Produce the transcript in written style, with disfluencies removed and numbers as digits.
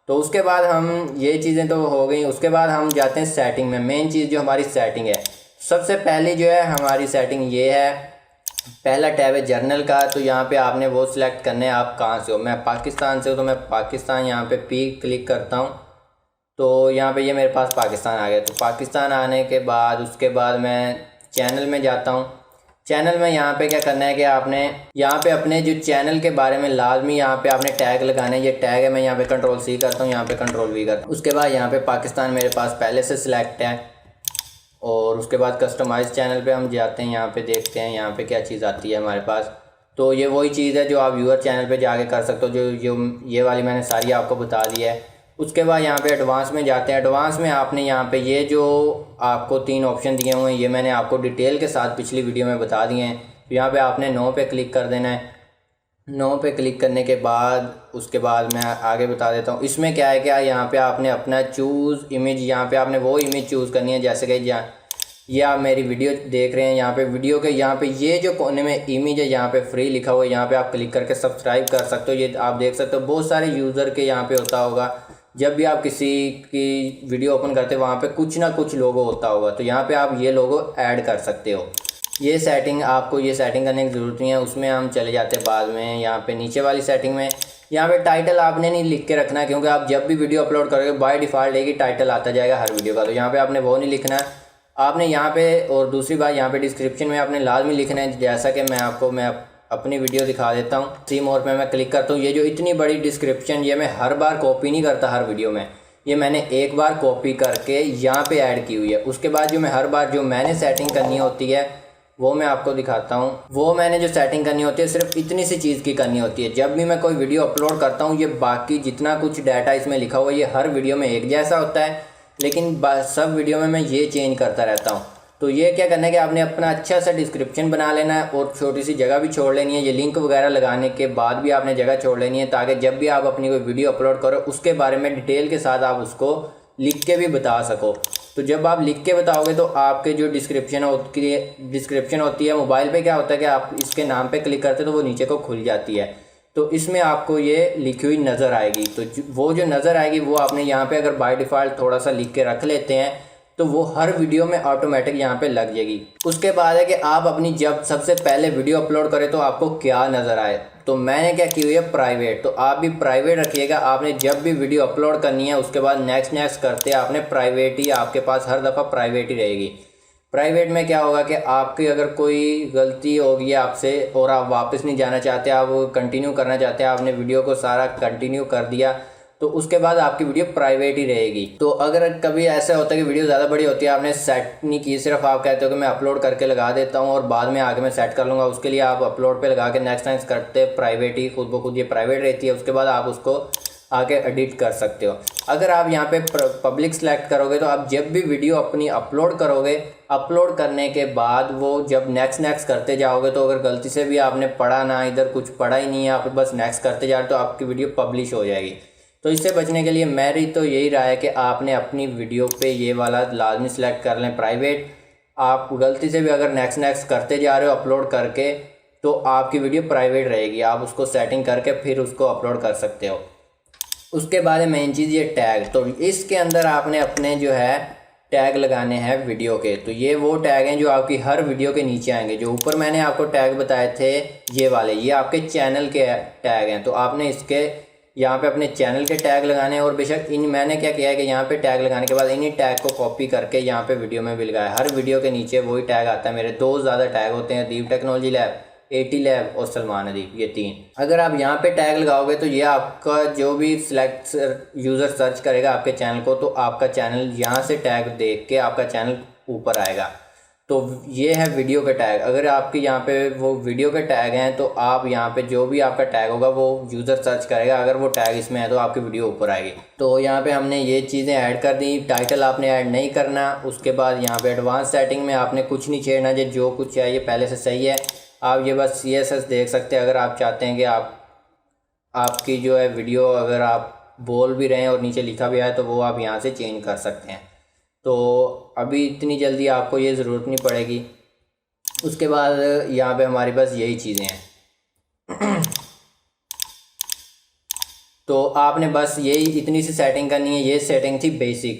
तो उसके बाद हम ये चीज़ें तो हो गई, उसके बाद हम जाते हैं सेटिंग में। मेन चीज़ जो हमारी सेटिंग है, सबसे पहली जो है हमारी सेटिंग ये है, पहला टैब है जर्नल का। तो यहाँ पे आपने वो सिलेक्ट करना है आप कहाँ से हो। मैं पाकिस्तान से हूँ तो मैं पाकिस्तान यहाँ पे पी क्लिक करता हूँ, तो यहाँ पे ये मेरे पास पाकिस्तान आ गया। तो पाकिस्तान आने के बाद उसके बाद मैं चैनल में जाता हूँ। चैनल में यहाँ पे क्या करना है कि आपने यहाँ पे अपने जो चैनल के बारे में लाजमी यहाँ पे आपने टैग लगाने। ये टैग है, मैं यहाँ पे Ctrl+C करता हूँ, यहाँ पे Ctrl+V करता हूँ। उसके बाद यहाँ पे पाकिस्तान मेरे पास पहले से सिलेक्ट है, और उसके बाद कस्टमाइज चैनल पे हम जाते हैं, यहाँ पे देखते हैं यहाँ पे क्या चीज़ आती है हमारे पास। तो ये वही चीज़ है जो आप व्यूअर चैनल पे जाके कर सकते हो, जो ये वाली मैंने सारी आपको बता दी है। उसके बाद यहाँ पे एडवांस में जाते हैं। एडवांस में आपने यहाँ पे ये जो आपको 3 ऑप्शन दिए हुए हैं, ये मैंने आपको डिटेल के साथ पिछली वीडियो में बता दिए हैं। तो यहाँ पे आपने नो पे क्लिक कर देना है। नो पे क्लिक करने के बाद उसके बाद मैं आगे बता देता हूँ। इसमें क्या है, क्या यहाँ पे आपने अपना चूज़ इमेज, यहाँ पे आपने वो इमेज चूज़ करनी है। जैसे कि ये आप मेरी वीडियो देख रहे हैं, यहाँ पे वीडियो के यहाँ पे ये जो कोने में इमेज है, यहाँ पे फ्री लिखा हुआ है, यहाँ पे आप क्लिक करके सब्सक्राइब कर सकते हो। ये आप देख सकते हो, बहुत सारे यूज़र के यहाँ पे होता होगा, जब भी आप किसी की वीडियो ओपन करते हो वहाँ पे कुछ ना कुछ लोगो होता होगा, तो यहाँ पे आप ये लोगो ऐड कर सकते हो। ये सेटिंग आपको ये सेटिंग करने की ज़रूरत नहीं है, उसमें हम चले जाते हैं बाद में। यहाँ पे नीचे वाली सेटिंग में यहाँ पे टाइटल आपने नहीं लिख के रखना है, क्योंकि आप जब भी वीडियो अपलोड करोगे बाय डिफ़ॉल्ट एक ही टाइटल आता जाएगा हर वीडियो का। तो यहाँ पे आपने वो नहीं लिखना है आपने यहाँ पे। और दूसरी बात, यहाँ पे डिस्क्रिप्शन में आपने लाजमी लिखना है, जैसा कि मैं अपनी वीडियो दिखा देता हूँ। सी मोर पे मैं क्लिक करता हूँ। ये जो इतनी बड़ी डिस्क्रिप्शन, ये मैं हर बार कॉपी नहीं करता हर वीडियो में, ये मैंने एक बार कॉपी करके यहाँ पे ऐड की हुई है। उसके बाद जो मैं हर बार जो मैंने सेटिंग करनी होती है वो मैं आपको दिखाता हूँ। वो मैंने जो सेटिंग करनी होती है सिर्फ इतनी सी चीज़ की करनी होती है। जब भी मैं कोई वीडियो अपलोड करता हूँ, ये बाकी जितना कुछ डाटा इसमें लिखा हुआ है ये हर वीडियो में एक जैसा होता है, लेकिन सब वीडियो में मैं ये चेंज करता रहता हूँ। तो ये क्या करना है कि आपने अपना अच्छा सा डिस्क्रिप्शन बना लेना है, और छोटी सी जगह भी छोड़ लेनी है। ये लिंक वगैरह लगाने के बाद भी आपने जगह छोड़ लेनी है, ताकि जब भी आप अपनी कोई वीडियो अपलोड करो उसके बारे में डिटेल के साथ आप उसको लिख के भी बता सको। तो जब आप लिख के बताओगे तो आपके जो डिस्क्रिप्शन होती है मोबाइल पे, क्या होता है कि आप इसके नाम पे क्लिक करते हो तो वो नीचे को खुल जाती है, तो इसमें आपको ये लिखी हुई नज़र आएगी। तो वो जो नज़र आएगी वो आपने यहाँ पे अगर बाय डिफ़ॉल्ट थोड़ा सा लिख के रख लेते हैं तो वो हर वीडियो में ऑटोमेटिक यहाँ पे लग जाएगी। उसके बाद है कि आप अपनी जब सबसे पहले वीडियो अपलोड करें तो आपको क्या नज़र आए। तो मैंने क्या की हुई है प्राइवेट, तो आप भी प्राइवेट रखिएगा। आपने जब भी वीडियो अपलोड करनी है उसके बाद नेक्स्ट करते आपने प्राइवेट ही, आपके पास हर दफ़ा प्राइवेट ही रहेगी। प्राइवेट में क्या होगा कि आपकी अगर कोई गलती होगी आपसे और आप वापस नहीं जाना चाहते, आप कंटिन्यू करना चाहते हैं, आपने वीडियो को सारा कंटिन्यू कर दिया, तो उसके बाद आपकी वीडियो प्राइवेट ही रहेगी। तो अगर कभी ऐसा होता है कि वीडियो ज़्यादा बड़ी होती है, आपने सेट नहीं की, सिर्फ आप कहते हो कि मैं अपलोड करके लगा देता हूँ और बाद में आगे मैं सेट कर लूँगा, उसके लिए आप अपलोड पे लगा के नेक्स्ट करते प्राइवेट ही, खुद ब खुद ये प्राइवेट रहती है। उसके बाद आप उसको आगे एडिट कर सकते हो। अगर आप यहाँ पे पब्लिक सेलेक्ट करोगे तो आप जब भी वीडियो अपनी अपलोड करोगे, अपलोड करने के बाद वो जब नेक्स्ट करते जाओगे, तो अगर गलती से भी आपने पढ़ा ना, इधर कुछ पढ़ा ही नहीं है, आप बस नेक्स्ट करते जा रहे तो आपकी वीडियो पब्लिश हो जाएगी। तो इससे बचने के लिए मेरी तो यही राय है कि आपने अपनी वीडियो पे ये वाला लाजमी सेलेक्ट कर लें प्राइवेट। आप गलती से भी अगर नेक्स्ट करते जा रहे हो अपलोड करके, तो आपकी वीडियो प्राइवेट रहेगी, आप उसको सेटिंग करके फिर उसको अपलोड कर सकते हो। उसके बाद मेन चीज़ ये टैग, तो इसके अंदर आपने अपने जो है टैग लगाने हैं वीडियो के। तो ये वो टैग हैं जो आपकी हर वीडियो के नीचे आएंगे। जो ऊपर मैंने आपको टैग बताए थे ये वाले, ये आपके चैनल के टैग हैं। तो आपने इसके यहाँ पे अपने चैनल के टैग लगाने हैं। और बेशक मैंने क्या किया है कि यहाँ पे टैग लगाने के बाद इन्हीं टैग को कॉपी करके यहाँ पे वीडियो में भी लगाया। हर वीडियो के नीचे वही टैग आता है। मेरे 2 ज़्यादा टैग होते हैं, दीप टेक्नोलॉजी लैब, एटी लैब और सलमान अदीब, ये 3। अगर आप यहाँ पे टैग लगाओगे तो ये आपका जो भी सिलेक्ट यूज़र सर्च करेगा आपके चैनल को, तो आपका चैनल यहाँ से टैग देख के आपका चैनल ऊपर आएगा। तो ये है वीडियो के टैग। अगर आपके यहाँ पे वो वीडियो के टैग हैं तो आप यहाँ पे जो भी आपका टैग होगा वो यूज़र सर्च करेगा, अगर वो टैग इसमें है तो आपकी वीडियो ऊपर आएगी। तो यहाँ पे हमने ये चीज़ें ऐड कर दी। टाइटल आपने ऐड नहीं करना। उसके बाद यहाँ पे एडवांस सेटिंग में आपने कुछ नहीं छेड़ना, जो कुछ है ये पहले से सही है। आप ये बस CSS देख सकते हैं। अगर आप चाहते हैं कि आपकी जो है वीडियो अगर आप बोल भी रहे हैं और नीचे लिखा भी है तो वो आप यहाँ से चेंज कर सकते हैं। तो अभी इतनी जल्दी आपको ये ज़रूरत नहीं पड़ेगी। उसके बाद यहाँ पे हमारे पास यही चीज़ें हैं। तो आपने बस यही इतनी सी सेटिंग करनी है। ये सेटिंग थी बेसिक।